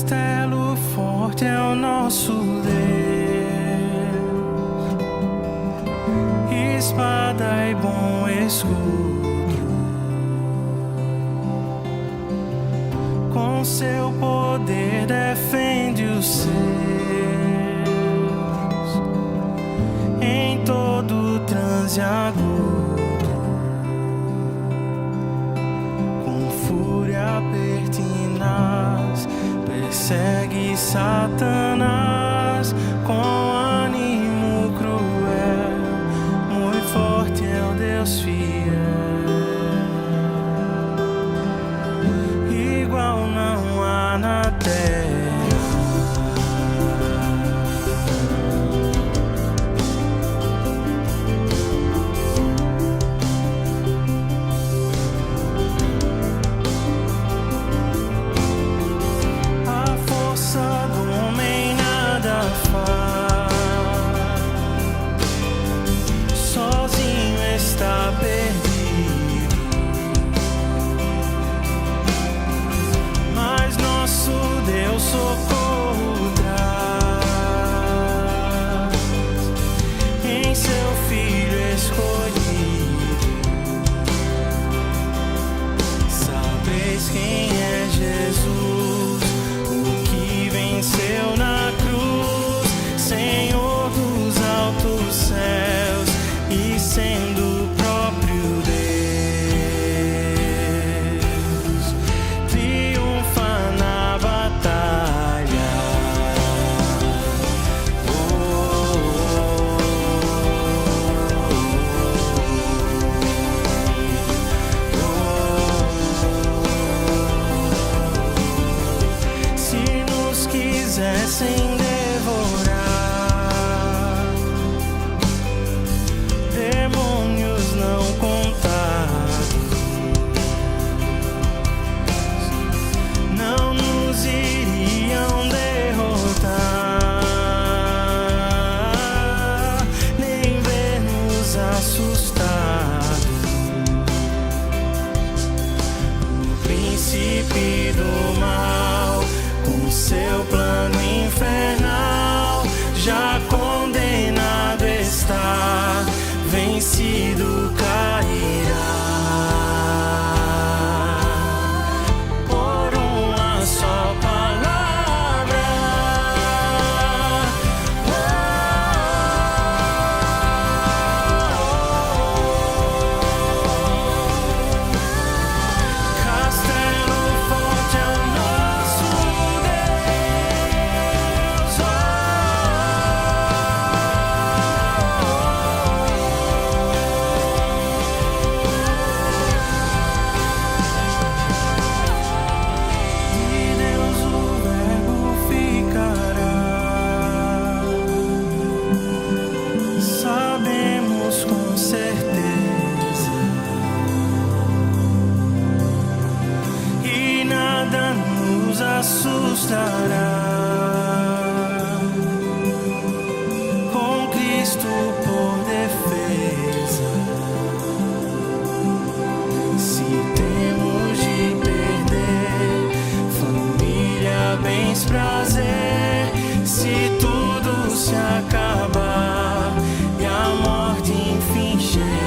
Castelo forte é o nosso Deus, espada e bom escudo, com seu poder defende os seus em todo transe agudo, com fúria pertinaz persegue Satanás, com ânimo cruel, muito forte é o Deus fiel, igual não há na terra. Socorro traz em seu Filho escolhido. Sabeis quem é Jesus, o que venceu na cruz, Senhor dos altos céus e sendo o próprio Deus, triunfa na batalha. Quisessem devorar, demônios não contados, não nos iriam derrotar, nem ver-nos assustados. O príncipe do mal, com seu plano infernal, já condenado está, vencido cairá. Por uma só palavra, Castelo forte é o nosso assustará, com Cristo por defesa. Se temos de perder família, bens, prazer, se tudo se acabar e a morte enfim chegar,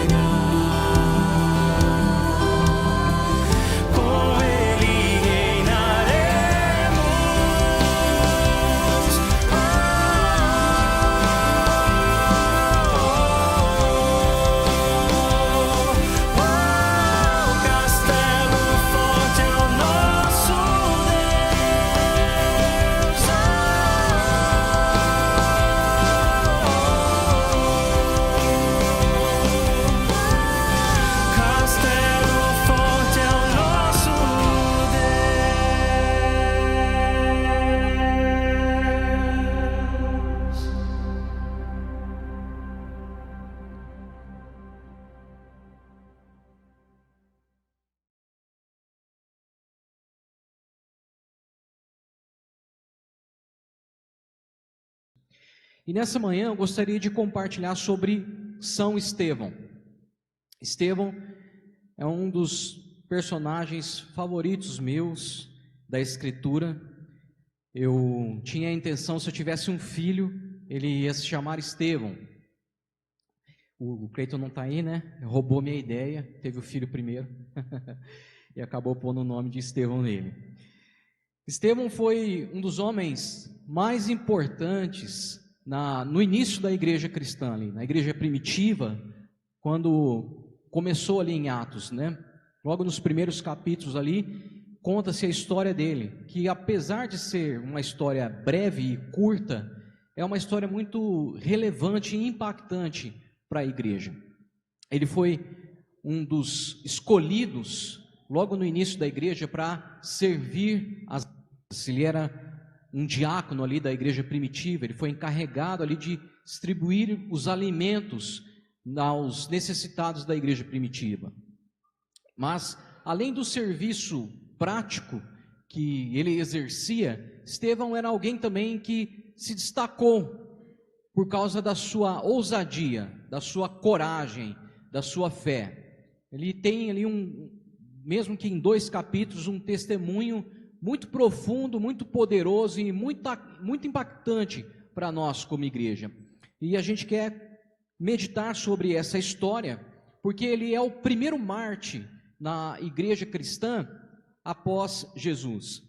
E nessa manhã eu gostaria de compartilhar sobre São Estevão. Estevão é um dos personagens favoritos meus da Escritura. Eu tinha a intenção, se eu tivesse um filho, ele ia se chamar Estevão. O Cleiton não está aí, né? Roubou minha ideia, teve o filho primeiro e acabou pondo o nome de Estevão nele. Estevão foi um dos homens mais importantes no início da igreja cristã, ali, na igreja primitiva, quando começou ali em Atos, né? Logo nos primeiros capítulos ali, conta-se a história dele, que apesar de ser uma história breve e curta, é uma história muito relevante e impactante para a igreja. Ele foi um dos escolhidos logo no início da igreja para servir as... Ele era um diácono ali da igreja primitiva, ele foi encarregado ali de distribuir os alimentos aos necessitados da igreja primitiva. Mas, além do serviço prático que ele exercia, Estevão era alguém também que se destacou por causa da sua ousadia, da sua coragem, da sua fé. Ele tem ali mesmo que em 2 capítulos, um testemunho muito profundo, muito poderoso e muito impactante para nós como igreja. E a gente quer meditar sobre essa história, porque ele é o primeiro mártir na igreja cristã após Jesus.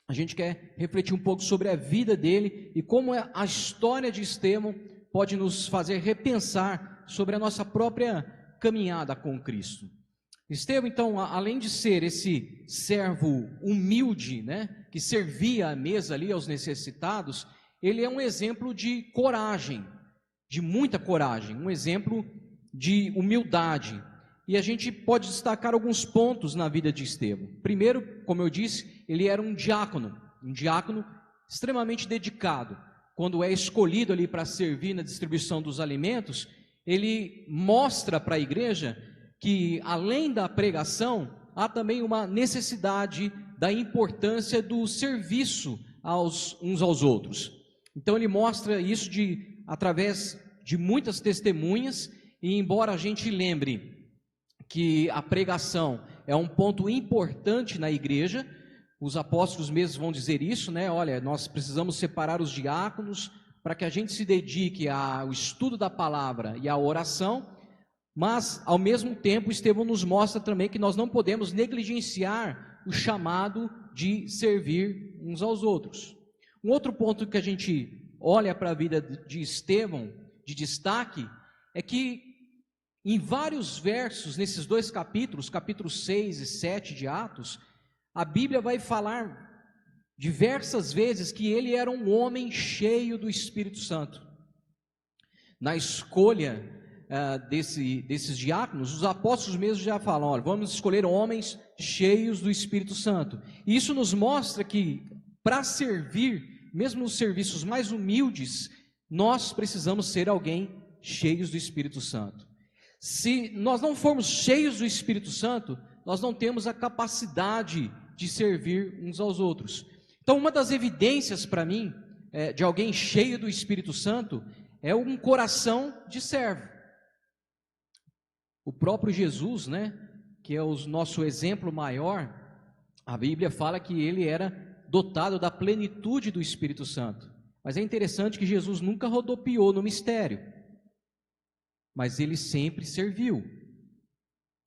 A gente quer refletir um pouco sobre a vida dele e como a história de Estevão pode nos fazer repensar sobre a nossa própria caminhada com Cristo. Estevão, então, além de ser esse servo humilde, né, que servia à mesa ali aos necessitados, ele é um exemplo de coragem, de muita coragem, um exemplo de humildade. E a gente pode destacar alguns pontos na vida de Estevão. Primeiro, como eu disse, ele era um diácono extremamente dedicado. Quando é escolhido ali para servir na distribuição dos alimentos, ele mostra para a igreja que, além da pregação, há também uma necessidade da importância do serviço uns aos outros. Então ele mostra isso através de muitas testemunhas, e embora a gente lembre que a pregação é um ponto importante na igreja, os apóstolos mesmos vão dizer isso, né? Olha, nós precisamos separar os diáconos para que a gente se dedique ao estudo da palavra e à oração, mas ao mesmo tempo Estevão nos mostra também que nós não podemos negligenciar o chamado de servir uns aos outros. Um outro ponto que a gente olha para a vida de Estevão, de destaque, é que em vários versos, nesses 2 capítulos, capítulos 6 e 7 de Atos, a Bíblia vai falar diversas vezes que ele era um homem cheio do Espírito Santo. Na escolha desses diáconos, os apóstolos mesmos já falam, olha, vamos escolher homens cheios do Espírito Santo. E isso nos mostra que, para servir, mesmo nos serviços mais humildes, nós precisamos ser alguém cheios do Espírito Santo. Se nós não formos cheios do Espírito Santo, nós não temos a capacidade de servir uns aos outros. Então, uma das evidências para mim de alguém cheio do Espírito Santo é um coração de servo. O próprio Jesus, né, que é o nosso exemplo maior, a Bíblia fala que ele era dotado da plenitude do Espírito Santo. Mas é interessante que Jesus nunca rodopiou no mistério, mas ele sempre serviu.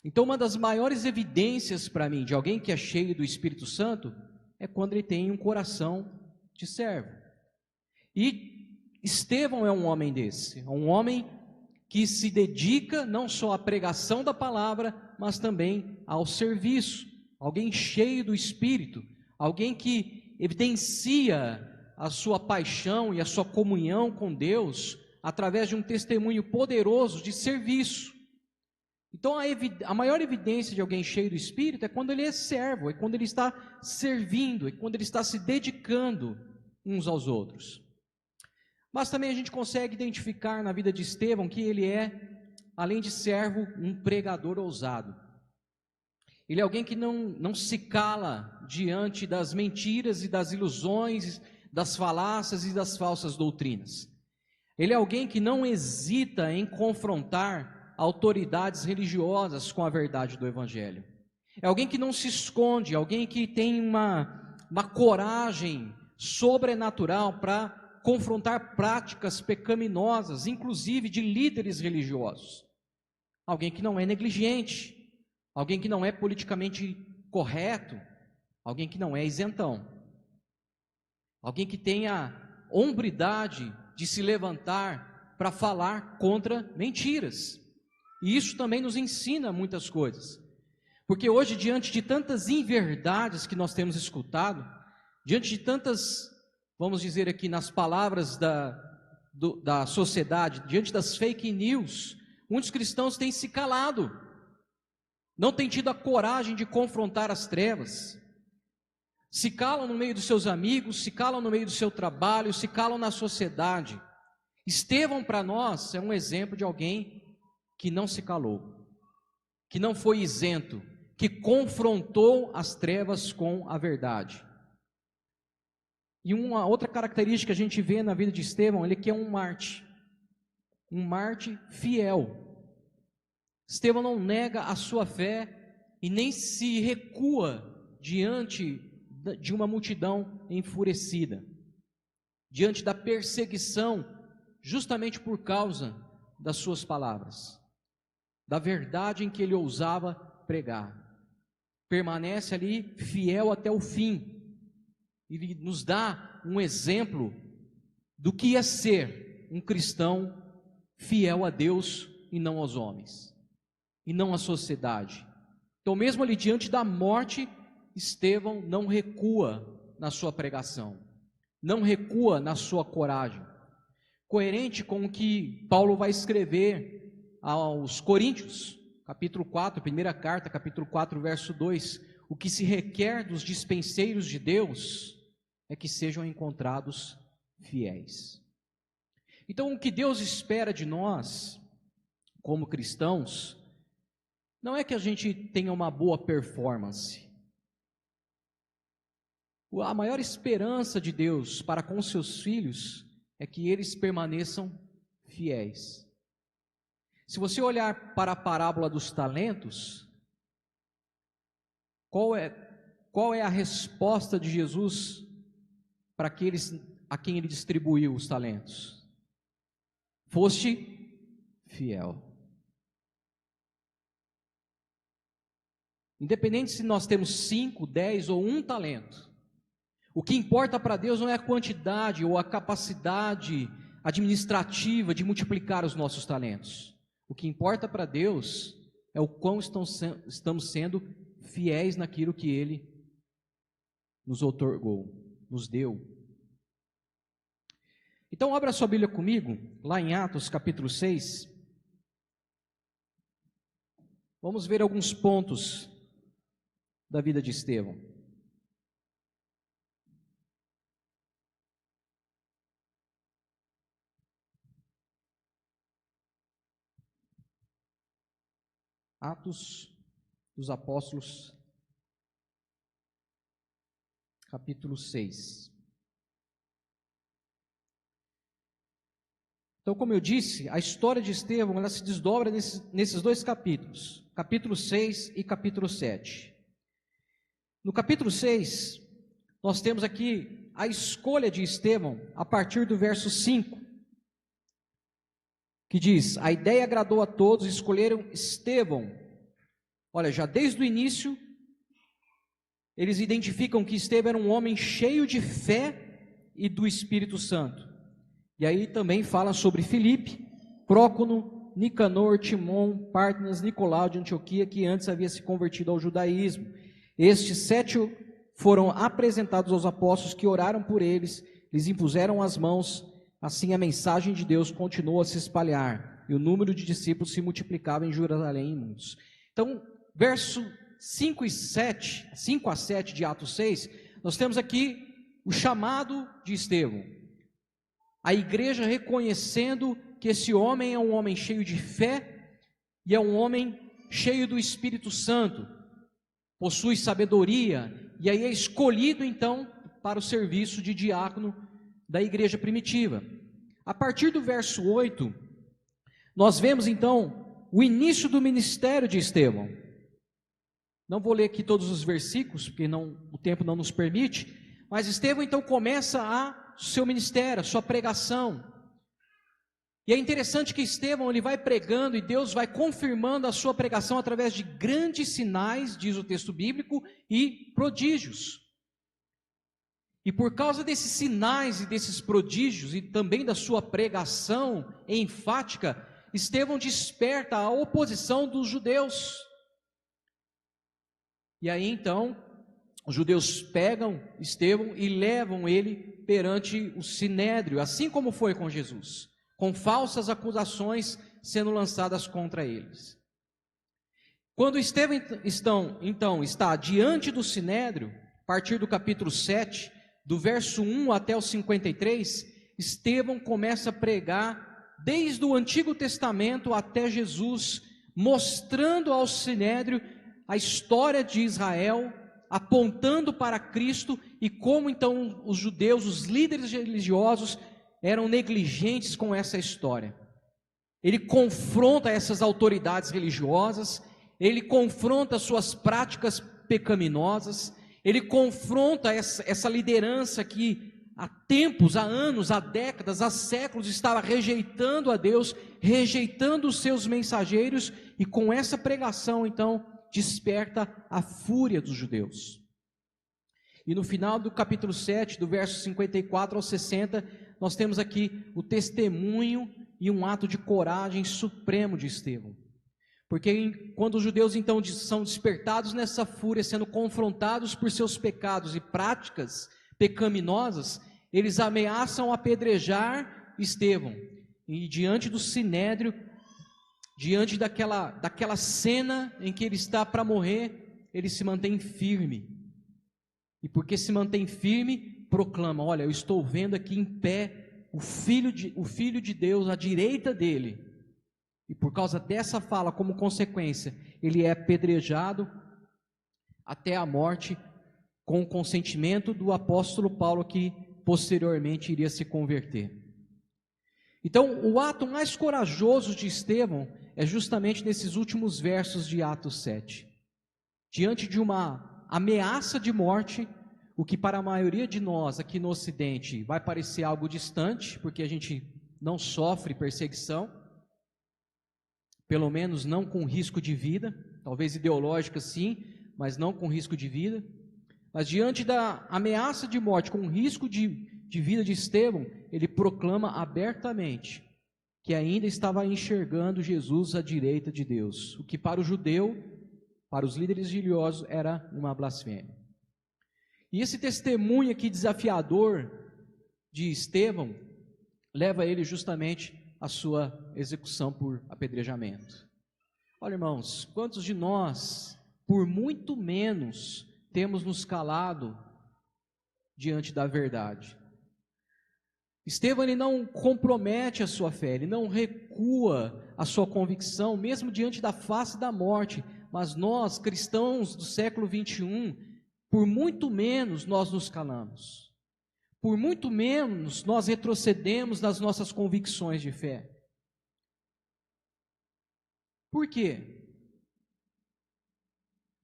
Então, uma das maiores evidências para mim de alguém que é cheio do Espírito Santo é quando ele tem um coração de servo. E Estevão é um homem desse, é um homem que se dedica não só à pregação da palavra, mas também ao serviço. Alguém cheio do Espírito, alguém que evidencia a sua paixão e a sua comunhão com Deus através de um testemunho poderoso de serviço. Então a maior evidência de alguém cheio do Espírito é quando ele é servo, é quando ele está servindo, é quando ele está se dedicando uns aos outros. Mas também a gente consegue identificar na vida de Estevão que ele é, além de servo, um pregador ousado. Ele é alguém que não se cala diante das mentiras e das ilusões, das falácias e das falsas doutrinas. Ele é alguém que não hesita em confrontar autoridades religiosas com a verdade do Evangelho. É alguém que não se esconde, alguém que tem uma coragem sobrenatural para confrontar práticas pecaminosas, inclusive de líderes religiosos. Alguém que não é negligente, alguém que não é politicamente correto, alguém que não é isentão, alguém que tenha hombridade de se levantar para falar contra mentiras. E isso também nos ensina muitas coisas, porque hoje, diante de tantas inverdades que nós temos escutado, diante de tantas, vamos dizer aqui nas palavras da sociedade, diante das fake news, muitos cristãos têm se calado, não têm tido a coragem de confrontar as trevas, se calam no meio dos seus amigos, se calam no meio do seu trabalho, se calam na sociedade. Estevão, para nós, é um exemplo de alguém que não se calou, que não foi isento, que confrontou as trevas com a verdade. E uma outra característica que a gente vê na vida de Estevão, ele que é um mártir fiel. Estevão não nega a sua fé e nem se recua diante de uma multidão enfurecida, diante da perseguição, justamente por causa das suas palavras, da verdade em que ele ousava pregar. Permanece ali fiel até o fim. Ele nos dá um exemplo do que é ser um cristão fiel a Deus e não aos homens, e não à sociedade. Então, mesmo ali diante da morte, Estevão não recua na sua pregação, não recua na sua coragem, coerente com o que Paulo vai escrever aos Coríntios, capítulo 4, primeira carta, capítulo 4, verso 2, o que se requer dos dispenseiros de Deus é que sejam encontrados fiéis. Então, o que Deus espera de nós, como cristãos, não é que a gente tenha uma boa performance. A maior esperança de Deus para com seus filhos é que eles permaneçam fiéis. Se você olhar para a parábola dos talentos, qual é a resposta de Jesus para aqueles a quem ele distribuiu os talentos? Foste fiel. Independente se nós temos 5, 10 ou 1 talento, o que importa para Deus não é a quantidade ou a capacidade administrativa de multiplicar os nossos talentos. O que importa para Deus é o quão estamos sendo fiéis naquilo que Ele nos outorgou, nos deu. Então, abra sua Bíblia comigo, lá em Atos capítulo 6. Vamos ver alguns pontos da vida de Estevão. Atos dos Apóstolos, capítulo 6. Então, como eu disse, a história de Estevão, ela se desdobra nesses 2 capítulos, capítulo 6 e capítulo 7. No capítulo 6, nós temos aqui a escolha de Estevão a partir do verso 5, que diz: a ideia agradou a todos, escolheram Estevão. Olha, já desde o início, eles identificam que Estevão era um homem cheio de fé e do Espírito Santo. E aí também fala sobre Filipe, Prócono, Nicanor, Timon, Pártenas, Nicolau de Antioquia, que antes havia se convertido ao judaísmo. Estes 7 foram apresentados aos apóstolos, que oraram por eles, lhes impuseram as mãos. Assim a mensagem de Deus continuou a se espalhar, e o número de discípulos se multiplicava em Jerusalém em muitos. Então, verso 5 a 7 de Atos 6, nós temos aqui o chamado de Estevão. A igreja reconhecendo que esse homem é um homem cheio de fé e é um homem cheio do Espírito Santo, possui sabedoria, e aí é escolhido então para o serviço de diácono da igreja primitiva. A partir do verso 8, nós vemos então o início do ministério de Estevão. Não vou ler aqui todos os versículos, porque o tempo não nos permite, Mas Estevão então começa o seu ministério, a sua pregação. E é interessante que Estevão ele vai pregando e Deus vai confirmando a sua pregação através de grandes sinais, diz o texto bíblico, e prodígios. E por causa desses sinais e desses prodígios e também da sua pregação enfática, Estevão desperta a oposição dos judeus. E aí então, os judeus pegam Estevão e levam ele perante o sinédrio, assim como foi com Jesus, com falsas acusações sendo lançadas contra eles. Quando Estevão então está diante do sinédrio, a partir do capítulo 7, do verso 1 até o 53, Estevão começa a pregar desde o Antigo Testamento até Jesus, mostrando ao sinédrio a história de Israel, apontando para Cristo e como então os judeus, os líderes religiosos, eram negligentes com essa história. Ele confronta essas autoridades religiosas, ele confronta suas práticas pecaminosas, ele confronta essa liderança que há tempos, há anos, há décadas, há séculos estava rejeitando a Deus, rejeitando os seus mensageiros, e com essa pregação então desperta a fúria dos judeus. E no final do capítulo 7, do verso 54 ao 60, nós temos aqui o testemunho e um ato de coragem supremo de Estevão. Porque quando os judeus então são despertados nessa fúria, sendo confrontados por seus pecados e práticas pecaminosas, eles ameaçam apedrejar Estevão. E diante do sinédrio, diante daquela cena em que ele está para morrer, ele se mantém firme. E porque se mantém firme, proclama: olha, eu estou vendo aqui em pé o Filho de Deus à direita dele. E por causa dessa fala, como consequência, ele é apedrejado até a morte, com o consentimento do apóstolo Paulo, que posteriormente iria se converter. Então, o ato mais corajoso de Estevão é justamente nesses últimos versos de Atos 7. Diante de uma ameaça de morte, o que para a maioria de nós aqui no Ocidente vai parecer algo distante, porque a gente não sofre perseguição, pelo menos não com risco de vida, talvez ideológica sim, mas não com risco de vida. Mas diante da ameaça de morte, com risco de vida de Estevão, ele proclama abertamente que ainda estava enxergando Jesus à direita de Deus, o que para o judeu, para os líderes religiosos, era uma blasfêmia. E esse testemunho aqui desafiador de Estevão leva ele justamente à sua execução por apedrejamento. Olha, irmãos, quantos de nós, por muito menos, temos nos calado diante da verdade? Estevão, ele não compromete a sua fé, ele não recua a sua convicção, mesmo diante da face da morte. Mas nós, cristãos do século 21, por muito menos nós nos calamos. Por muito menos nós retrocedemos nas nossas convicções de fé. Por quê?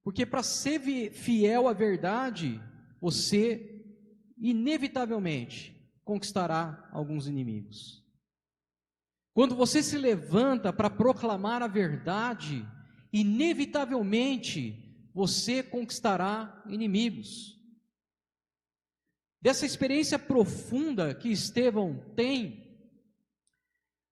Porque para ser fiel à verdade, você inevitavelmente conquistará alguns inimigos. Quando você se levanta para proclamar a verdade, inevitavelmente você conquistará inimigos. Dessa experiência profunda que Estevão tem,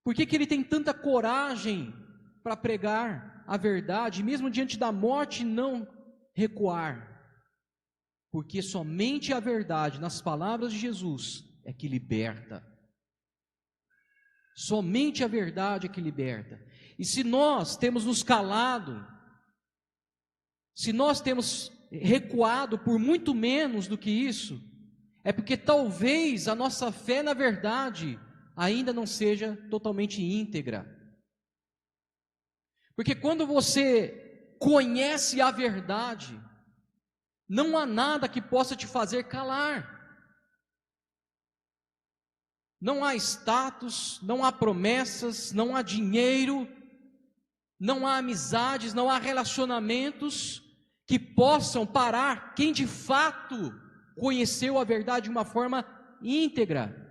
por que ele tem tanta coragem para pregar a verdade, mesmo diante da morte não recuar? Porque somente a verdade, nas palavras de Jesus, é que liberta. Somente a verdade é que liberta. E se nós temos nos calado, se nós temos recuado por muito menos do que isso, é porque talvez a nossa fé na verdade ainda não seja totalmente íntegra. Porque quando você conhece a verdade, não há nada que possa te fazer calar. Não há status, não há promessas, não há dinheiro, não há amizades, não há relacionamentos que possam parar quem de fato conheceu a verdade de uma forma íntegra.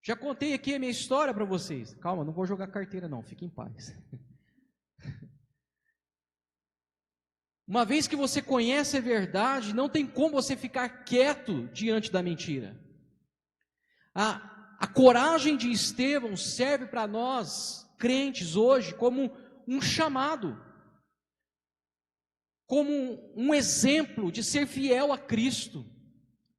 Já contei aqui a minha história para vocês. Calma, não vou jogar carteira não, fique em paz. Uma vez que você conhece a verdade, não tem como você ficar quieto diante da mentira. A coragem de Estevão serve para nós, crentes, hoje, como um chamado, como um exemplo de ser fiel a Cristo,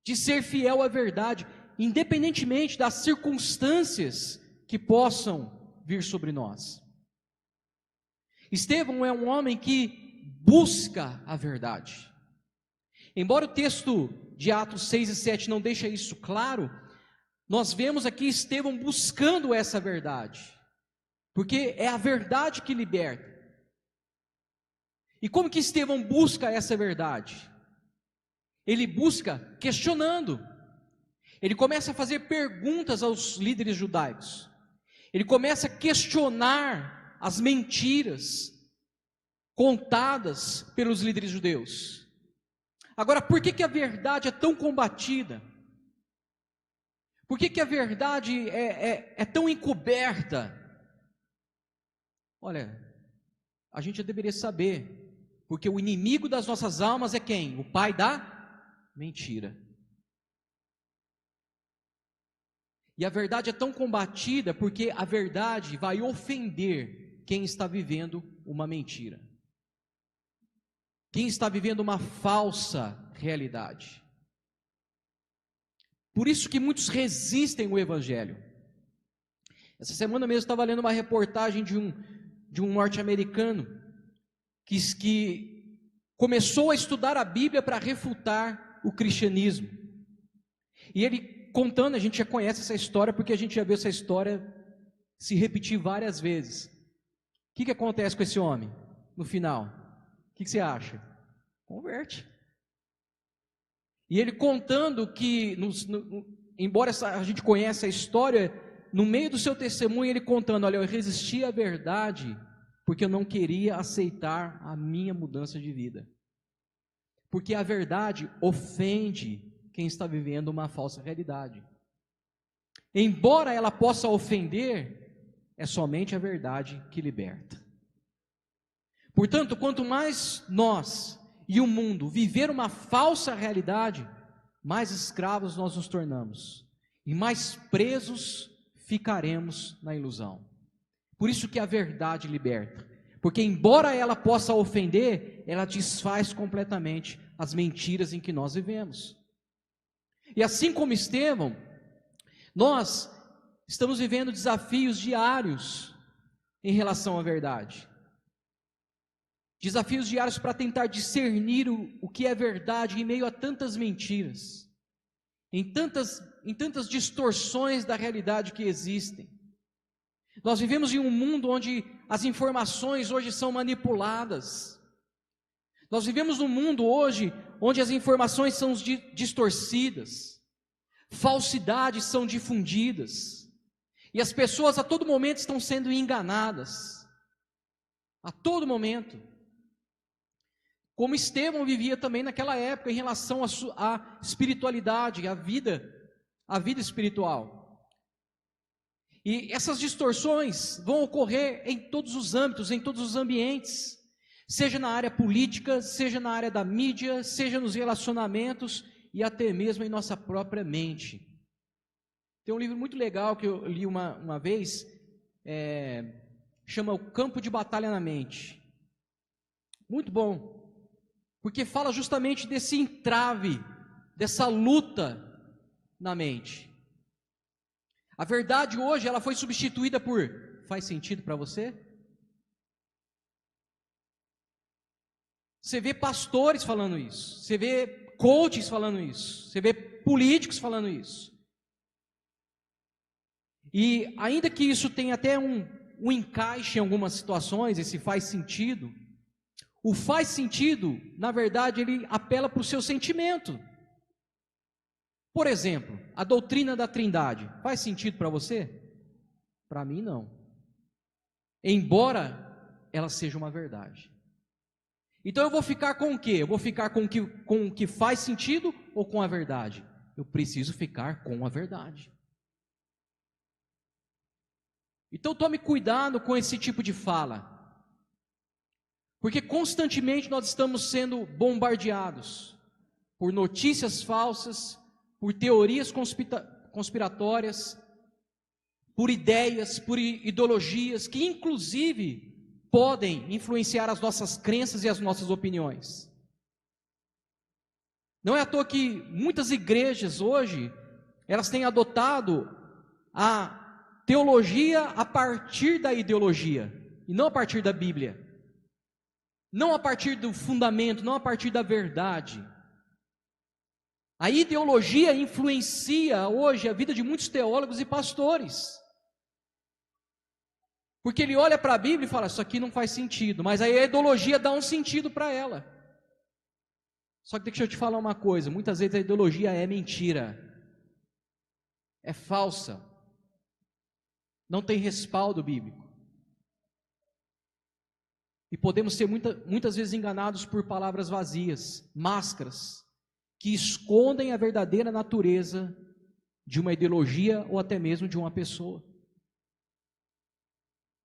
de ser fiel à verdade, independentemente das circunstâncias que possam vir sobre nós. Estevão é um homem que busca a verdade. Embora o texto de Atos 6 e 7 não deixe isso claro, nós vemos aqui Estevão buscando essa verdade, porque é a verdade que liberta. E como que Estevão busca essa verdade? Ele busca questionando. Ele começa a fazer perguntas aos líderes judaicos. Ele começa a questionar as mentiras contadas pelos líderes judeus. Agora, por que a verdade é tão combatida? Por que a verdade é tão encoberta? Olha, a gente já deveria saber, porque o inimigo das nossas almas é quem? O pai da mentira. E a verdade é tão combatida porque a verdade vai ofender quem está vivendo uma mentira. Quem está vivendo uma falsa realidade. Por isso que muitos resistem ao Evangelho. Essa semana mesmo eu estava lendo uma reportagem de um norte-americano que começou a estudar a Bíblia para refutar o cristianismo. E ele contando, a gente já conhece essa história, porque a gente já viu essa história se repetir várias vezes. O que acontece com esse homem no final? O que você acha? Converte. E ele contando que, embora a gente conheça a história, no meio do seu testemunho ele contando, olha, eu resisti à verdade, porque eu não queria aceitar a minha mudança de vida. Porque a verdade ofende quem está vivendo uma falsa realidade. Embora ela possa ofender, é somente a verdade que liberta. Portanto, quanto mais nós e o mundo viver uma falsa realidade, mais escravos nós nos tornamos e mais presos ficaremos na ilusão. Por isso que a verdade liberta, porque embora ela possa ofender, ela desfaz completamente as mentiras em que nós vivemos. E assim como Estevão, nós estamos vivendo desafios diários em relação à verdade. Desafios diários para tentar discernir o que é verdade em meio a tantas mentiras, em tantas distorções da realidade que existem. Nós vivemos em um mundo onde as informações hoje são manipuladas. Nós vivemos num mundo hoje onde as informações são distorcidas, falsidades são difundidas, e as pessoas a todo momento estão sendo enganadas, a todo momento. Como Estevão vivia também naquela época em relação à espiritualidade, à vida espiritual. E essas distorções vão ocorrer em todos os âmbitos, em todos os ambientes, seja na área política, seja na área da mídia, seja nos relacionamentos e até mesmo em nossa própria mente. Tem um livro muito legal que eu li uma vez, chama O Campo de Batalha na Mente. Muito bom, porque fala justamente desse entrave, dessa luta na mente. A verdade hoje, ela foi substituída por, faz sentido para você? Você vê pastores falando isso, você vê coaches falando isso, você vê políticos falando isso. E ainda que isso tenha até um encaixe em algumas situações, esse faz sentido, o faz sentido, na verdade, ele apela para o seu sentimento. Por exemplo, a doutrina da Trindade, faz sentido para você? Para mim não. Embora ela seja uma verdade. Então eu vou ficar com o quê? Eu vou ficar com o que faz sentido ou com a verdade? Eu preciso ficar com a verdade. Então tome cuidado com esse tipo de fala. Porque constantemente nós estamos sendo bombardeados por notícias falsas, por teorias conspiratórias, por ideias, por ideologias, que inclusive podem influenciar as nossas crenças e as nossas opiniões. Não é à toa que muitas igrejas hoje, elas têm adotado a teologia a partir da ideologia, e não a partir da Bíblia. Não a partir do fundamento, não a partir da verdade. A ideologia influencia hoje a vida de muitos teólogos e pastores. Porque ele olha para a Bíblia e fala, isso aqui não faz sentido, mas aí a ideologia dá um sentido para ela. Só que deixa eu te falar uma coisa, muitas vezes a ideologia é mentira, é falsa, não tem respaldo bíblico. E podemos ser muitas vezes enganados por palavras vazias, máscaras, que escondem a verdadeira natureza de uma ideologia ou até mesmo de uma pessoa.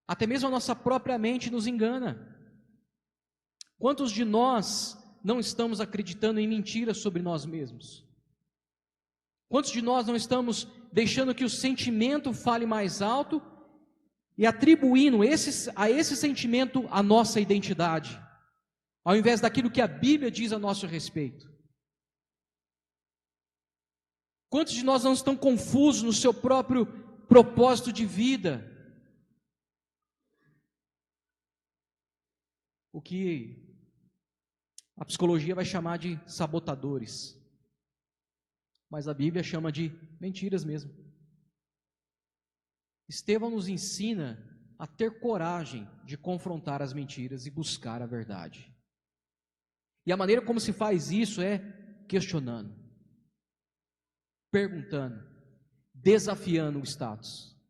Até mesmo a nossa própria mente nos engana. Quantos de nós não estamos acreditando em mentiras sobre nós mesmos? Quantos de nós não estamos deixando que o sentimento fale mais alto e atribuindo a esse sentimento a nossa identidade, ao invés daquilo que a Bíblia diz a nosso respeito? Quantos de nós não estão confusos no seu próprio propósito de vida? O que a psicologia vai chamar de sabotadores, mas a Bíblia chama de mentiras mesmo. Estevão nos ensina a ter coragem de confrontar as mentiras e buscar a verdade. E a maneira como se faz isso é questionando, perguntando, desafiando o status.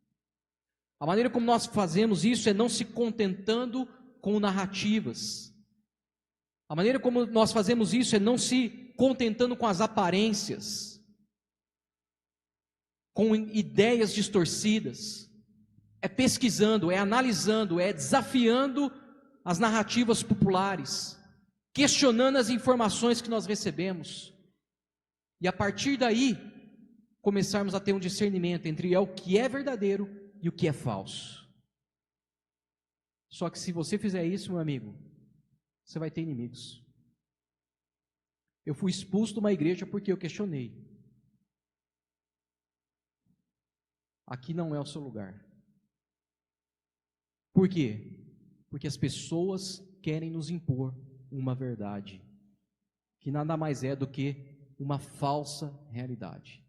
A maneira como nós fazemos isso é não se contentando com narrativas. A maneira como nós fazemos isso é não se contentando com as aparências, com ideias distorcidas. É pesquisando, é analisando, é desafiando as narrativas populares, questionando as informações que nós recebemos. E a partir daí, começarmos a ter um discernimento entre o que é verdadeiro e o que é falso. Só que se você fizer isso, meu amigo, você vai ter inimigos. Eu fui expulso de uma igreja porque eu questionei. Aqui não é o seu lugar. Por quê? Porque as pessoas querem nos impor uma verdade, que nada mais é do que uma falsa realidade,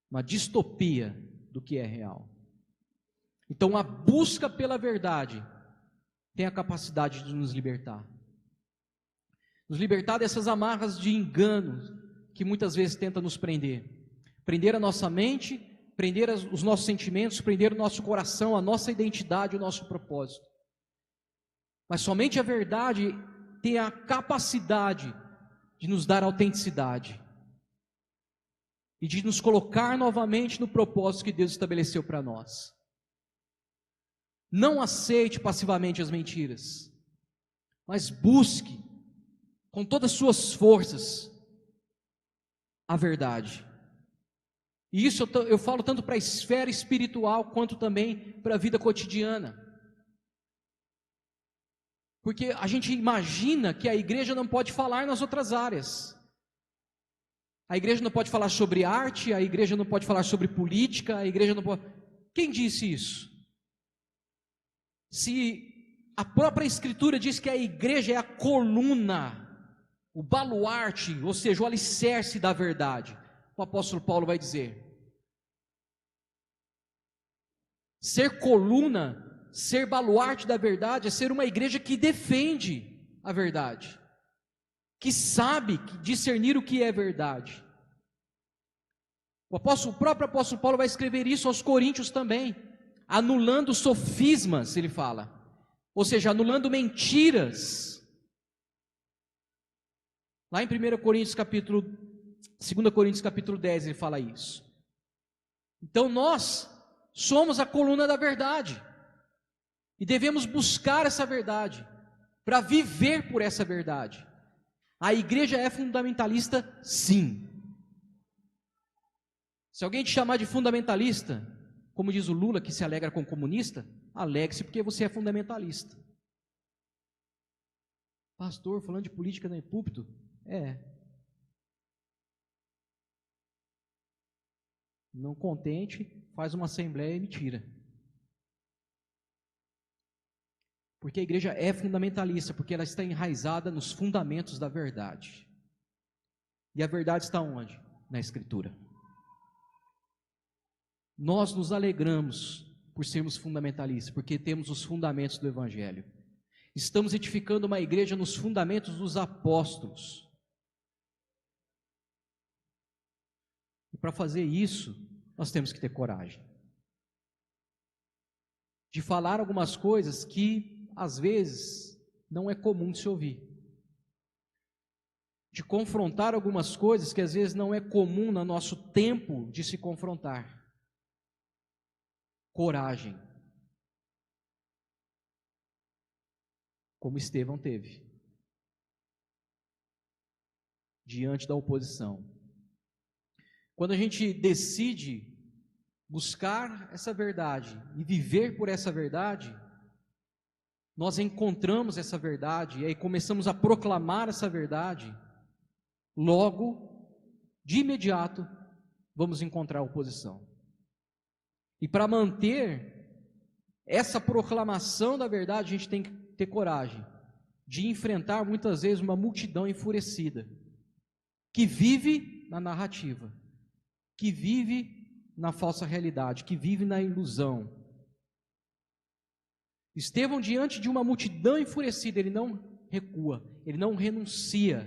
uma distopia do que é real. Então a busca pela verdade tem a capacidade de nos libertar dessas amarras de engano que muitas vezes tenta nos prender a nossa mente, prender os nossos sentimentos, prender o nosso coração, a nossa identidade, o nosso propósito. Mas somente a verdade tem a capacidade de nos dar autenticidade e de nos colocar novamente no propósito que Deus estabeleceu para nós. Não aceite passivamente as mentiras, mas busque com todas as suas forças a verdade. E isso eu falo tanto para a esfera espiritual quanto também para a vida cotidiana. Porque a gente imagina que a igreja não pode falar nas outras áreas. A igreja não pode falar sobre arte, a igreja não pode falar sobre política, a igreja não pode... Quem disse isso? Se a própria Escritura diz que a igreja é a coluna, o baluarte, ou seja, o alicerce da verdade, o apóstolo Paulo vai dizer: ser coluna, ser baluarte da verdade é ser uma igreja que defende a verdade, que sabe discernir o que é verdade. O próprio apóstolo Paulo vai escrever isso aos Coríntios também, anulando sofismas, ele fala, ou seja, anulando mentiras, Lá em 2 Coríntios capítulo 10, ele fala isso. Então nós somos a coluna da verdade. E devemos buscar essa verdade, para viver por essa verdade. A igreja é fundamentalista, sim. Se alguém te chamar de fundamentalista, como diz o Lula, que se alegra com comunista, alegre-se porque você é fundamentalista. Pastor, falando de política no púlpito? Não contente, faz uma assembleia e me tira. Porque a igreja é fundamentalista, porque ela está enraizada nos fundamentos da verdade. E a verdade está onde? Na Escritura. Nós nos alegramos por sermos fundamentalistas, porque temos os fundamentos do Evangelho. Estamos edificando uma igreja nos fundamentos dos apóstolos. E para fazer isso, nós temos que ter coragem de falar algumas coisas que, às vezes, não é comum de se ouvir. De confrontar algumas coisas que, às vezes, não é comum no nosso tempo de se confrontar. Coragem. Como Estevão teve. Diante da oposição. Quando a gente decide buscar essa verdade e viver por essa verdade, nós encontramos essa verdade e aí começamos a proclamar essa verdade, logo, de imediato, vamos encontrar oposição. E para manter essa proclamação da verdade, a gente tem que ter coragem de enfrentar muitas vezes uma multidão enfurecida, que vive na narrativa, que vive na falsa realidade, que vive na ilusão. Estevão, diante de uma multidão enfurecida, ele não recua, ele não renuncia,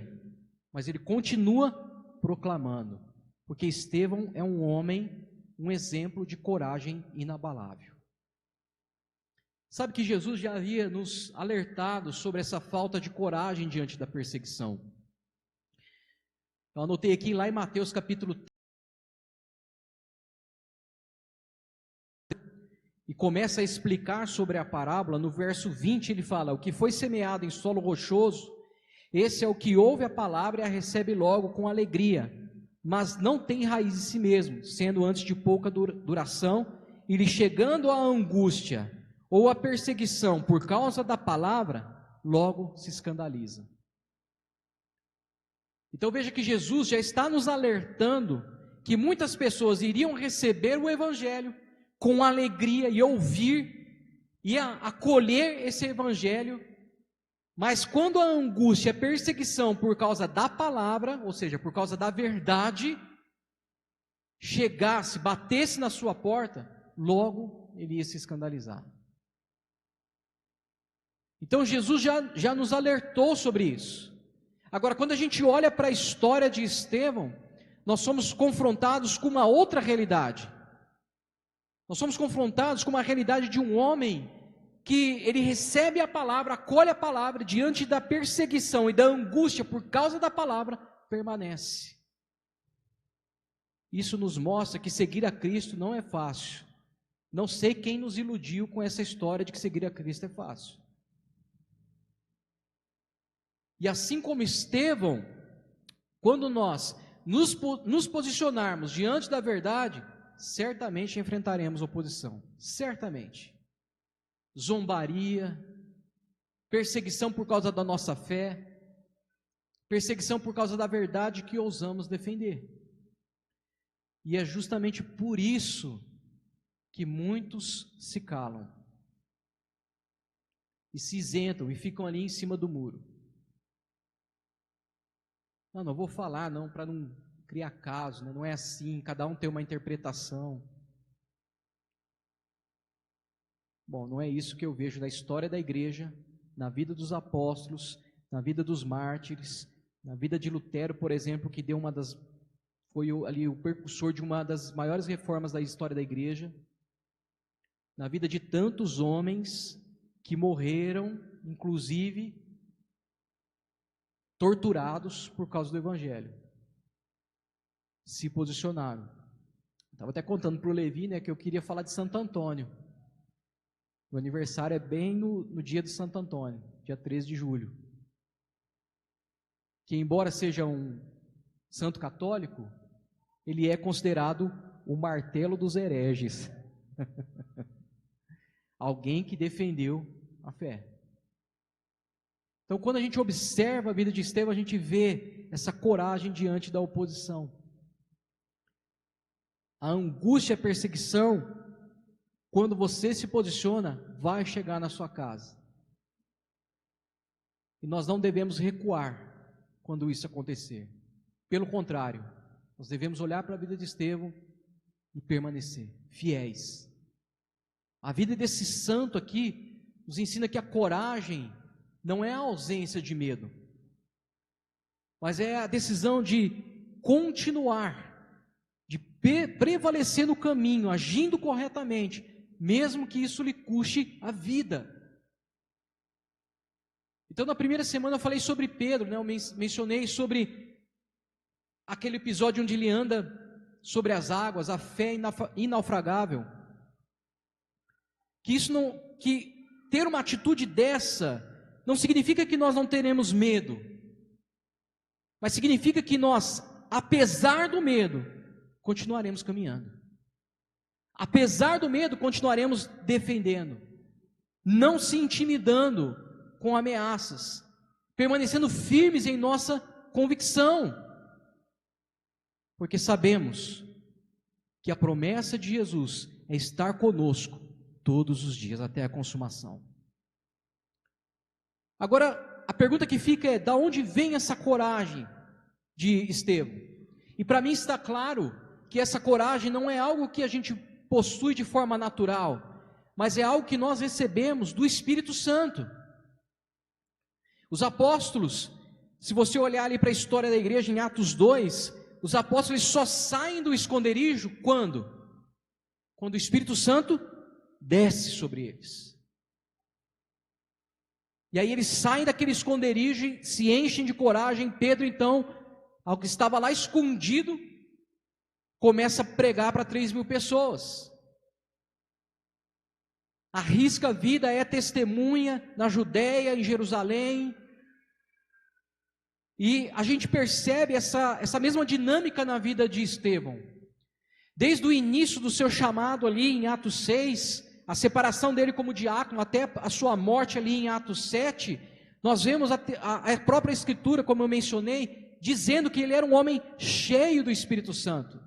mas ele continua proclamando, porque Estevão é um homem, um exemplo de coragem inabalável. Sabe que Jesus já havia nos alertado sobre essa falta de coragem diante da perseguição. Eu anotei aqui lá em Mateus capítulo 3, e começa a explicar sobre a parábola. No verso 20 ele fala: o que foi semeado em solo rochoso, esse é o que ouve a palavra e a recebe logo com alegria, mas não tem raiz em si mesmo, sendo antes de pouca duração, e lhe chegando a angústia ou a perseguição por causa da palavra, logo se escandaliza. Então veja que Jesus já está nos alertando que muitas pessoas iriam receber o Evangelho com alegria e ouvir e acolher esse Evangelho, mas quando a angústia, a perseguição por causa da palavra, ou seja, por causa da verdade, chegasse, batesse na sua porta, logo ele ia se escandalizar. Então Jesus já nos alertou sobre isso. Agora, quando a gente olha para a história de Estevão, nós somos confrontados com uma outra realidade. Nós somos confrontados com uma realidade de um homem que ele recebe a palavra, acolhe a palavra, diante da perseguição e da angústia por causa da palavra, permanece. Isso nos mostra que seguir a Cristo não é fácil. Não sei quem nos iludiu com essa história de que seguir a Cristo é fácil. E assim como Estevão, quando nós nos posicionarmos diante da verdade, certamente enfrentaremos oposição, certamente. Zombaria, perseguição por causa da nossa fé, perseguição por causa da verdade que ousamos defender. E é justamente por isso que muitos se calam e se isentam e ficam ali em cima do muro. Não vou falar não, para não criar caso, né? Não é assim, cada um tem uma interpretação. Bom, não é isso que eu vejo na história da igreja, na vida dos apóstolos, na vida dos mártires, na vida de Lutero, por exemplo, que deu foi ali o precursor de uma das maiores reformas da história da igreja, na vida de tantos homens que morreram, inclusive torturados por causa do Evangelho. Se posicionaram. Estava até contando para o Levi, né, que eu queria falar de Santo Antônio. O aniversário é bem no dia de Santo Antônio, dia 13 de julho. Que embora seja um santo católico, ele é considerado o martelo dos hereges. Alguém que defendeu a fé. Então, quando a gente observa a vida de Estevão, a gente vê essa coragem diante da oposição. A angústia e a perseguição, quando você se posiciona, vai chegar na sua casa. E nós não devemos recuar quando isso acontecer. Pelo contrário, nós devemos olhar para a vida de Estevão e permanecer fiéis. A vida desse santo aqui nos ensina que a coragem não é a ausência de medo, mas é a decisão de continuar, de prevalecer no caminho, agindo corretamente, mesmo que isso lhe custe a vida. Então, na primeira semana eu falei sobre Pedro, né? Eu mencionei sobre aquele episódio onde ele anda sobre as águas, a fé inaufragável. Que ter uma atitude dessa não significa que nós não teremos medo, mas significa que nós, apesar do medo, continuaremos caminhando. Apesar do medo, continuaremos defendendo, não se intimidando com ameaças, permanecendo firmes em nossa convicção, porque sabemos que a promessa de Jesus é estar conosco todos os dias, até a consumação. Agora, a pergunta que fica é, da onde vem essa coragem de Estevão? E para mim está claro que essa coragem não é algo que a gente possui de forma natural, mas é algo que nós recebemos do Espírito Santo. Os apóstolos, se você olhar ali para a história da igreja em Atos 2, os apóstolos só saem do esconderijo quando? Quando o Espírito Santo desce sobre eles. E aí eles saem daquele esconderijo, se enchem de coragem. Pedro então, ao que estava lá escondido, começa a pregar para 3.000 pessoas. Arrisca a vida, é testemunha na Judéia, em Jerusalém. E a gente percebe essa mesma dinâmica na vida de Estevão. Desde o início do seu chamado ali em Atos 6, a separação dele como diácono, até a sua morte ali em Atos 7, nós vemos a própria Escritura, como eu mencionei, dizendo que ele era um homem cheio do Espírito Santo.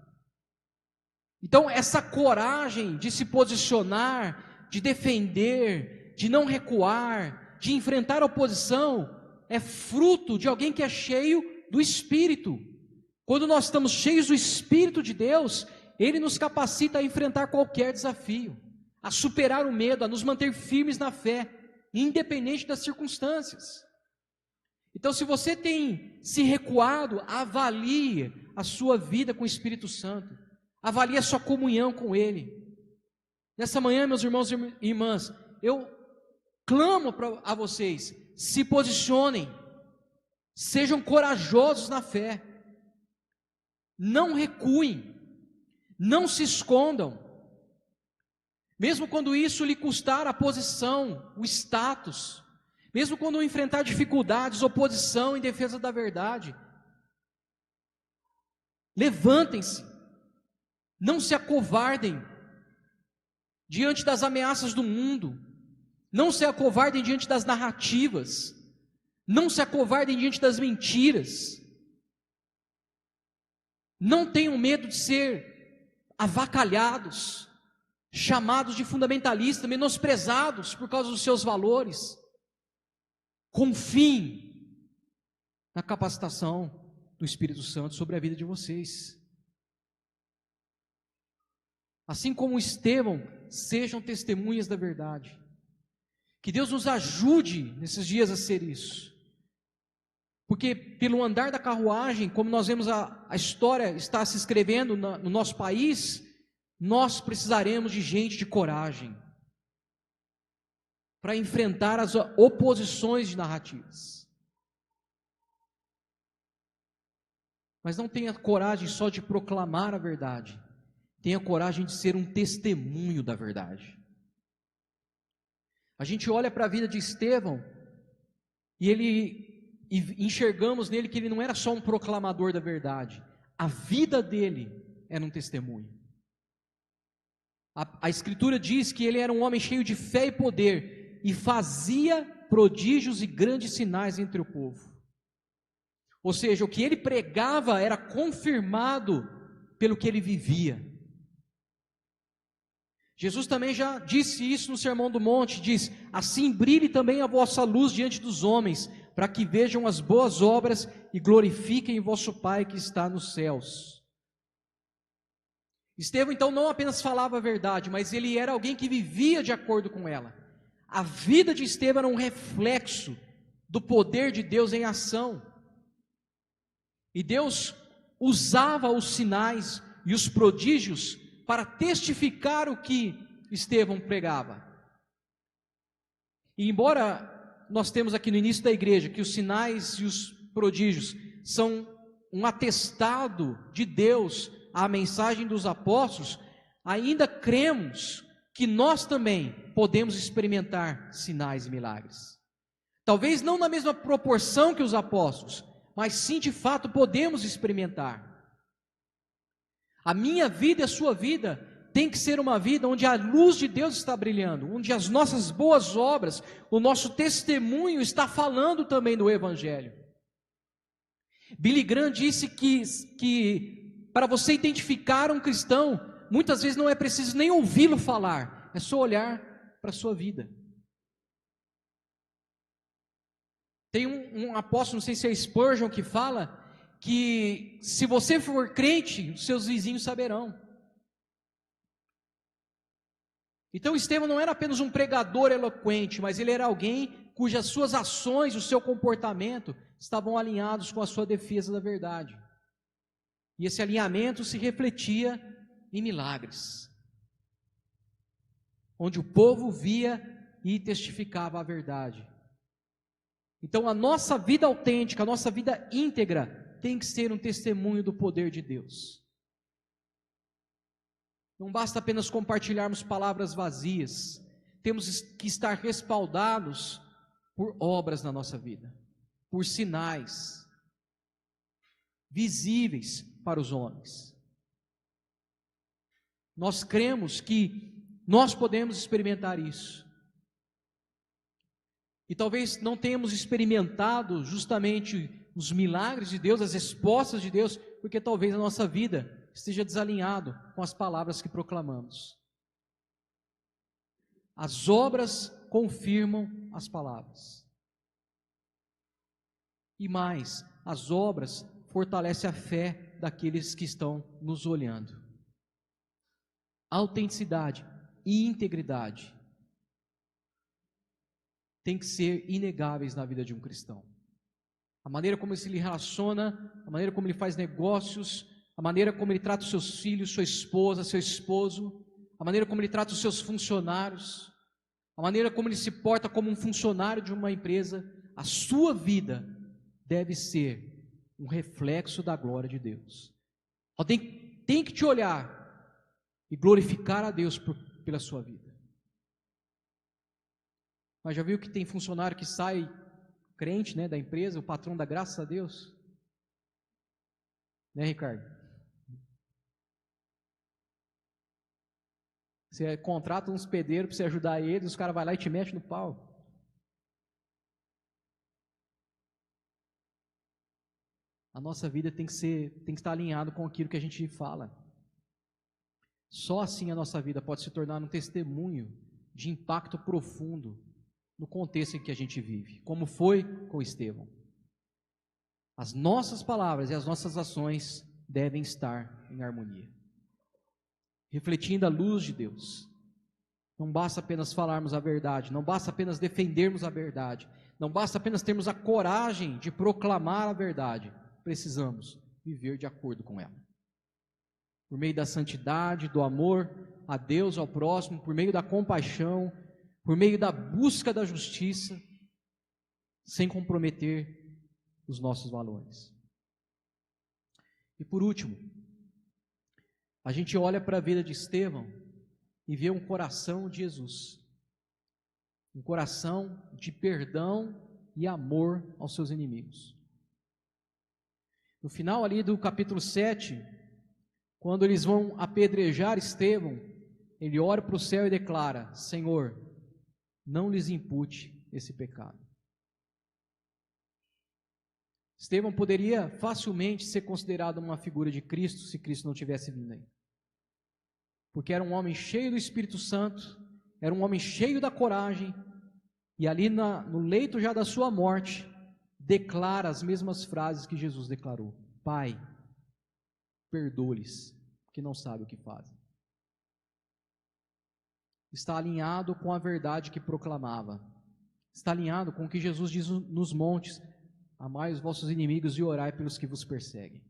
Então, essa coragem de se posicionar, de defender, de não recuar, de enfrentar a oposição, é fruto de alguém que é cheio do Espírito. Quando nós estamos cheios do Espírito de Deus, Ele nos capacita a enfrentar qualquer desafio, a superar o medo, a nos manter firmes na fé, independente das circunstâncias. Então, se você tem se recuado, avalie a sua vida com o Espírito Santo, avalie a sua comunhão com Ele. Nessa manhã, meus irmãos e irmãs, eu clamo a vocês, se posicionem, sejam corajosos na fé, não recuem, não se escondam, mesmo quando isso lhe custar a posição, o status, mesmo quando enfrentar dificuldades, oposição em defesa da verdade, levantem-se, não se acovardem diante das ameaças do mundo, não se acovardem diante das narrativas, não se acovardem diante das mentiras, não tenham medo de ser avacalhados, chamados de fundamentalistas, menosprezados por causa dos seus valores. Confiem na capacitação do Espírito Santo sobre a vida de vocês. Assim como Estevão, sejam testemunhas da verdade. Que Deus nos ajude nesses dias a ser isso. Porque pelo andar da carruagem, como nós vemos a história está se escrevendo no nosso país, nós precisaremos de gente de coragem para enfrentar as oposições de narrativas. Mas não tenha coragem só de proclamar a verdade. Tenha coragem de ser um testemunho da verdade. A gente olha para a vida de Estevão e enxergamos nele que ele não era só um proclamador da verdade. A vida dele era um testemunho. A Escritura diz que ele era um homem cheio de fé e poder e fazia prodígios e grandes sinais entre o povo. Ou seja, o que ele pregava era confirmado pelo que ele vivia. Jesus também já disse isso no Sermão do Monte, diz: assim brilhe também a vossa luz diante dos homens, para que vejam as boas obras e glorifiquem o vosso Pai que está nos céus. Estevão então não apenas falava a verdade, mas ele era alguém que vivia de acordo com ela. A vida de Estevão era um reflexo do poder de Deus em ação. E Deus usava os sinais e os prodígios para testificar o que Estevão pregava. E embora nós temos aqui no início da igreja que os sinais e os prodígios são um atestado de Deus à mensagem dos apóstolos, ainda cremos que nós também podemos experimentar sinais e milagres. Talvez não na mesma proporção que os apóstolos, mas sim de fato podemos experimentar. A minha vida e a sua vida tem que ser uma vida onde a luz de Deus está brilhando, onde as nossas boas obras, o nosso testemunho está falando também do Evangelho. Billy Graham disse que para você identificar um cristão, muitas vezes não é preciso nem ouvi-lo falar, é só olhar para a sua vida. Tem um apóstolo, não sei se é Spurgeon, que fala que se você for crente, os seus vizinhos saberão. Então Estevão não era apenas um pregador eloquente, mas ele era alguém cujas suas ações, o seu comportamento estavam alinhados com a sua defesa da verdade. E esse alinhamento se refletia em milagres, onde o povo via e testificava a verdade. Então a nossa vida autêntica, a nossa vida íntegra tem que ser um testemunho do poder de Deus. Não basta apenas compartilharmos palavras vazias, temos que estar respaldados por obras na nossa vida, por sinais visíveis para os homens. Nós cremos que nós podemos experimentar isso. E talvez não tenhamos experimentado justamente os milagres de Deus, as respostas de Deus, porque talvez a nossa vida esteja desalinhado com as palavras que proclamamos. As obras confirmam as palavras. E mais, as obras fortalecem a fé daqueles que estão nos olhando. Autenticidade e integridade tem que ser inegáveis na vida de um cristão. A maneira como ele se relaciona, a maneira como ele faz negócios, a maneira como ele trata os seus filhos, sua esposa, seu esposo, a maneira como ele trata os seus funcionários, a maneira como ele se porta como um funcionário de uma empresa, a sua vida deve ser um reflexo da glória de Deus. Tem que te olhar e glorificar a Deus pela sua vida. Mas já viu que tem funcionário que sai crente, né, da empresa, o patrão dá graças a Deus? Né, Ricardo? Você contrata uns pedreiros para você ajudar eles, os caras vão lá e te metem no pau. A nossa vida tem que estar alinhado com aquilo que a gente fala. Só assim a nossa vida pode se tornar um testemunho de impacto profundo no contexto em que a gente vive, como foi com Estevão. As nossas palavras e as nossas ações devem estar em harmonia, refletindo a luz de Deus. Não basta apenas falarmos a verdade, não basta apenas defendermos a verdade, não basta apenas termos a coragem de proclamar a verdade, precisamos viver de acordo com ela. Por meio da santidade, do amor a Deus, ao próximo, por meio da compaixão, por meio da busca da justiça, sem comprometer os nossos valores. E por último, a gente olha para a vida de Estevão e vê um coração de Jesus, um coração de perdão e amor aos seus inimigos. No final ali do capítulo 7, quando eles vão apedrejar Estevão, ele ora para o céu e declara: Senhor, não lhes impute esse pecado. Estevão poderia facilmente ser considerado uma figura de Cristo se Cristo não tivesse vindo aí. Porque era um homem cheio do Espírito Santo, era um homem cheio da coragem, e ali no leito já da sua morte, declara as mesmas frases que Jesus declarou: Pai, perdoa-lhes, porque não sabem o que fazem. Está alinhado com a verdade que proclamava, está alinhado com o que Jesus diz nos montes: amai os vossos inimigos e orai pelos que vos perseguem.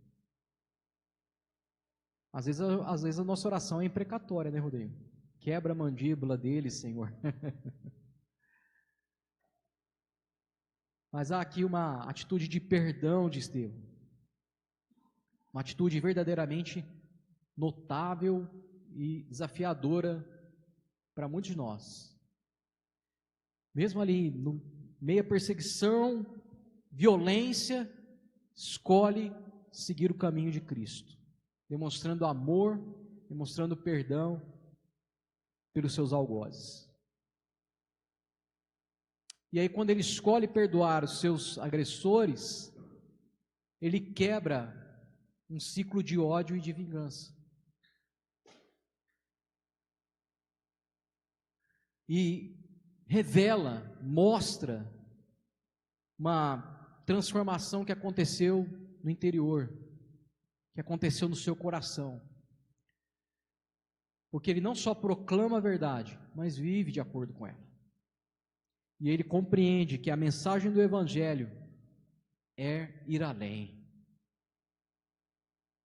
Às vezes a nossa oração é imprecatória, né, Rodrigo? Quebra a mandíbula deles, Senhor. Mas há aqui uma atitude de perdão de Estevão, uma atitude verdadeiramente notável e desafiadora para muitos de nós. Mesmo ali, no meio da perseguição, violência, escolhe seguir o caminho de Cristo, demonstrando amor, demonstrando perdão pelos seus algozes. E aí, quando ele escolhe perdoar os seus agressores, ele quebra um ciclo de ódio e de vingança. E revela, mostra uma transformação que aconteceu no interior, que aconteceu no seu coração. Porque ele não só proclama a verdade, mas vive de acordo com ela. E ele compreende que a mensagem do Evangelho é ir além.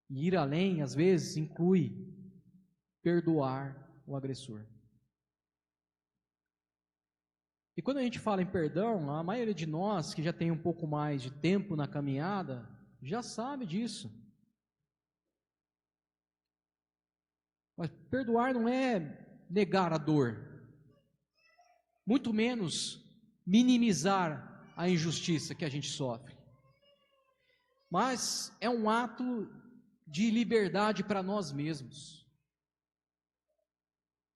E ir além, às vezes, inclui perdoar o agressor. E quando a gente fala em perdão, a maioria de nós que já tem um pouco mais de tempo na caminhada, já sabe disso. Mas perdoar não é negar a dor, muito menos minimizar a injustiça que a gente sofre. Mas é um ato de liberdade para nós mesmos.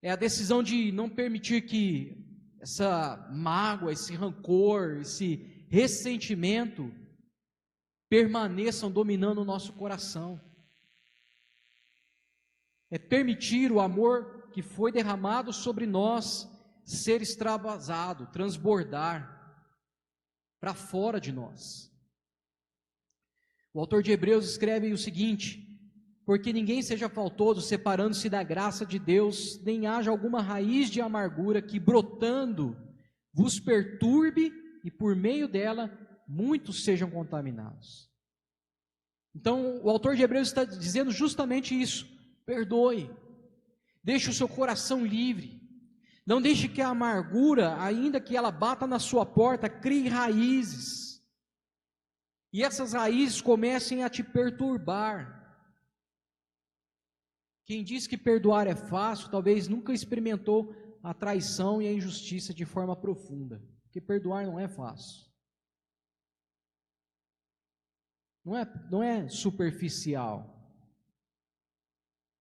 É a decisão de não permitir que essa mágoa, esse rancor, esse ressentimento permaneçam dominando o nosso coração. É permitir o amor que foi derramado sobre nós ser extravasado, transbordar para fora de nós. O autor de Hebreus escreve o seguinte: porque ninguém seja faltoso, separando-se da graça de Deus, nem haja alguma raiz de amargura que, brotando, vos perturbe e por meio dela muitos sejam contaminados. Então, o autor de Hebreus está dizendo justamente isso: perdoe, deixe o seu coração livre, não deixe que a amargura, ainda que ela bata na sua porta, crie raízes, e essas raízes comecem a te perturbar. Quem diz que perdoar é fácil, talvez nunca experimentou a traição e a injustiça de forma profunda, porque perdoar não é fácil, não é superficial.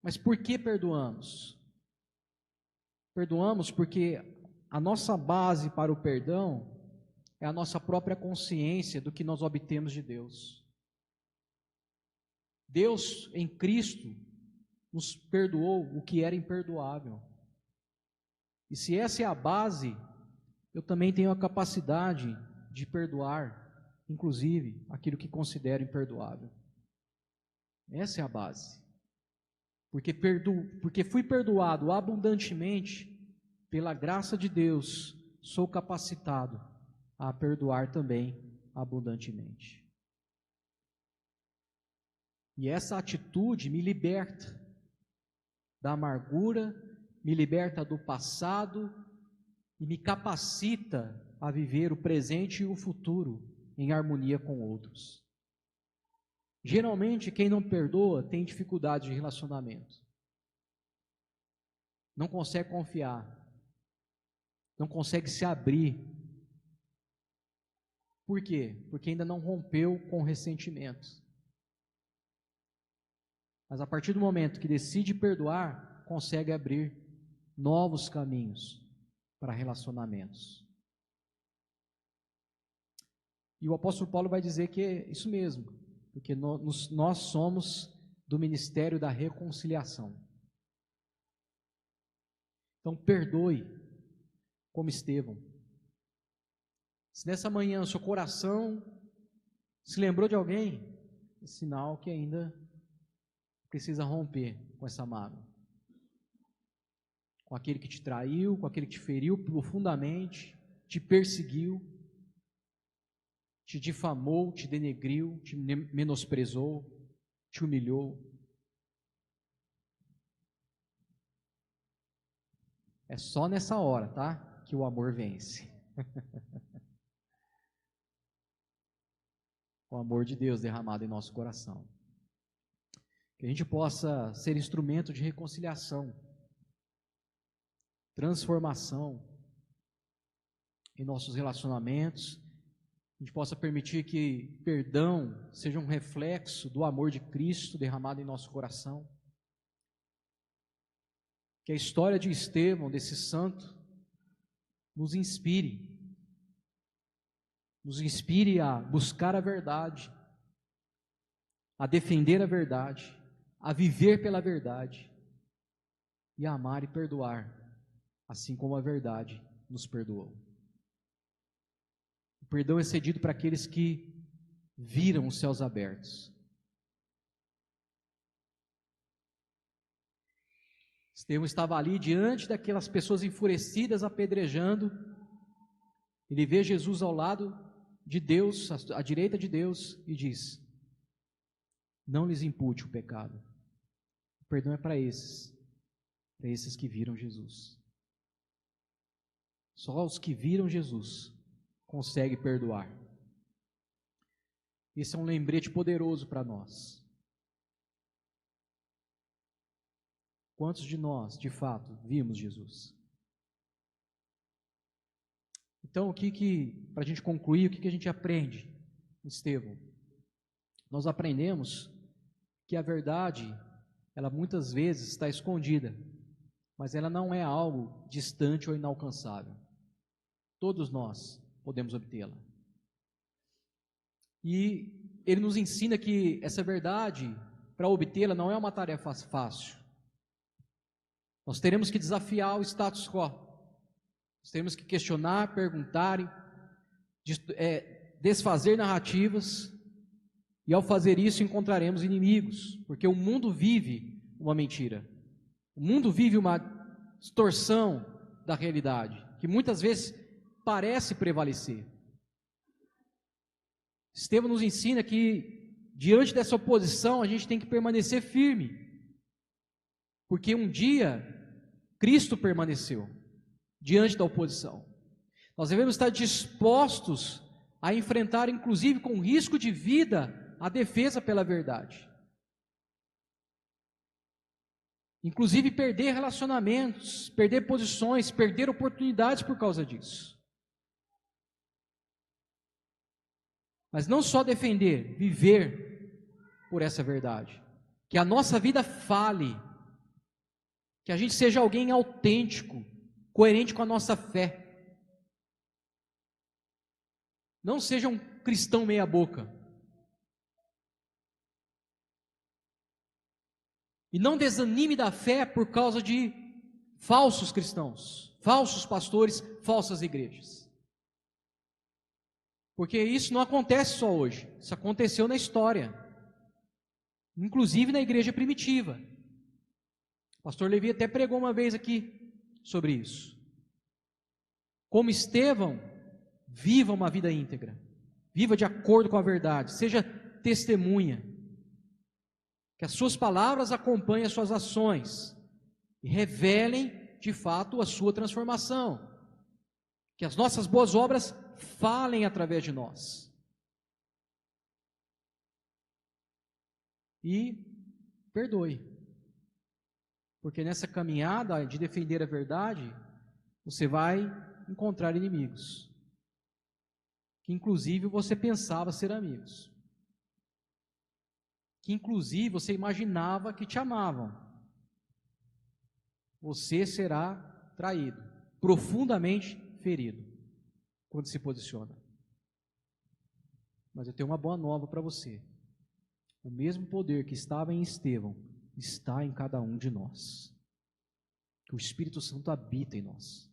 Mas por que perdoamos? Perdoamos porque a nossa base para o perdão é a nossa própria consciência do que nós obtemos de Deus. Deus, em Cristo, nos perdoou o que era imperdoável. E se essa é a base, eu também tenho a capacidade de perdoar, inclusive, aquilo que considero imperdoável. Essa é a base. Porque fui perdoado abundantemente, pela graça de Deus, sou capacitado a perdoar também abundantemente. E essa atitude me liberta da amargura, me liberta do passado e me capacita a viver o presente e o futuro em harmonia com outros. Geralmente, quem não perdoa tem dificuldade de relacionamento. Não consegue confiar. Não consegue se abrir. Por quê? Porque ainda não rompeu com ressentimentos. Mas a partir do momento que decide perdoar, consegue abrir novos caminhos para relacionamentos. E o apóstolo Paulo vai dizer que é isso mesmo, porque nós somos do ministério da reconciliação. Então perdoe como Estevão. Se nessa manhã o seu coração se lembrou de alguém, é sinal que ainda precisa romper com essa mágoa. Com aquele que te traiu, com aquele que te feriu profundamente, te perseguiu, te difamou, te denegriu, te menosprezou, te humilhou. É só nessa hora, tá? Que o amor vence. O amor de Deus derramado em nosso coração. Que a gente possa ser instrumento de reconciliação, transformação em nossos relacionamentos. A gente possa permitir que perdão seja um reflexo do amor de Cristo derramado em nosso coração. Que a história de Estevão, desse santo, nos inspire a buscar a verdade, a defender a verdade, a viver pela verdade e a amar e perdoar, assim como a verdade nos perdoou. O perdão é cedido para aqueles que viram os céus abertos. Estevão estava ali diante daquelas pessoas enfurecidas, apedrejando. Ele vê Jesus ao lado de Deus, à direita de Deus, e diz: não lhes impute o pecado. O perdão é para esses que viram Jesus. Só os que viram Jesus conseguem perdoar. Esse é um lembrete poderoso para nós. Quantos de nós, de fato, vimos Jesus? Então, para a gente concluir, o que a gente aprende, Estevão? Nós aprendemos que a verdade, ela muitas vezes está escondida, mas ela não é algo distante ou inalcançável. Todos nós podemos obtê-la. E ele nos ensina que essa verdade, para obtê-la, não é uma tarefa fácil. Nós teremos que desafiar o status quo. Nós teremos que questionar, perguntar, desfazer narrativas. E ao fazer isso encontraremos inimigos, porque o mundo vive uma mentira. O mundo vive uma distorção da realidade, que muitas vezes parece prevalecer. Estevão nos ensina que diante dessa oposição a gente tem que permanecer firme, porque um dia Cristo permaneceu diante da oposição. Nós devemos estar dispostos a enfrentar, inclusive com risco de vida, a defesa pela verdade. Inclusive perder relacionamentos, perder posições, perder oportunidades por causa disso. Mas não só defender, viver por essa verdade. Que a nossa vida fale, que a gente seja alguém autêntico, coerente com a nossa fé. Não seja um cristão meia boca. E não desanime da fé por causa de falsos cristãos, falsos pastores, falsas igrejas. Porque isso não acontece só hoje, isso aconteceu na história, inclusive na igreja primitiva. O pastor Levi até pregou uma vez aqui sobre isso. Como Estevão, viva uma vida íntegra, viva de acordo com a verdade, seja testemunha, que as suas palavras acompanhem as suas ações e revelem de fato a sua transformação, que as nossas boas obras falem através de nós. e perdoe. Porque nessa caminhada de defender a verdade, você vai encontrar inimigos, que inclusive você pensava ser amigos, que inclusive você imaginava que te amavam. Você será traído, profundamente ferido, quando se posiciona. Mas eu tenho uma boa nova para você. O mesmo poder que estava em Estevão está em cada um de nós. Que o Espírito Santo habita em nós.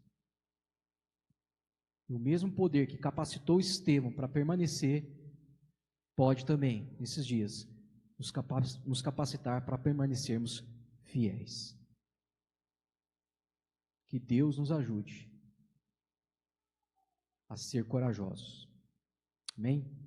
E o mesmo poder que capacitou Estevão para permanecer, pode também, nesses dias, nos capacitar para permanecermos fiéis. Que Deus nos ajude a ser corajosos. Amém?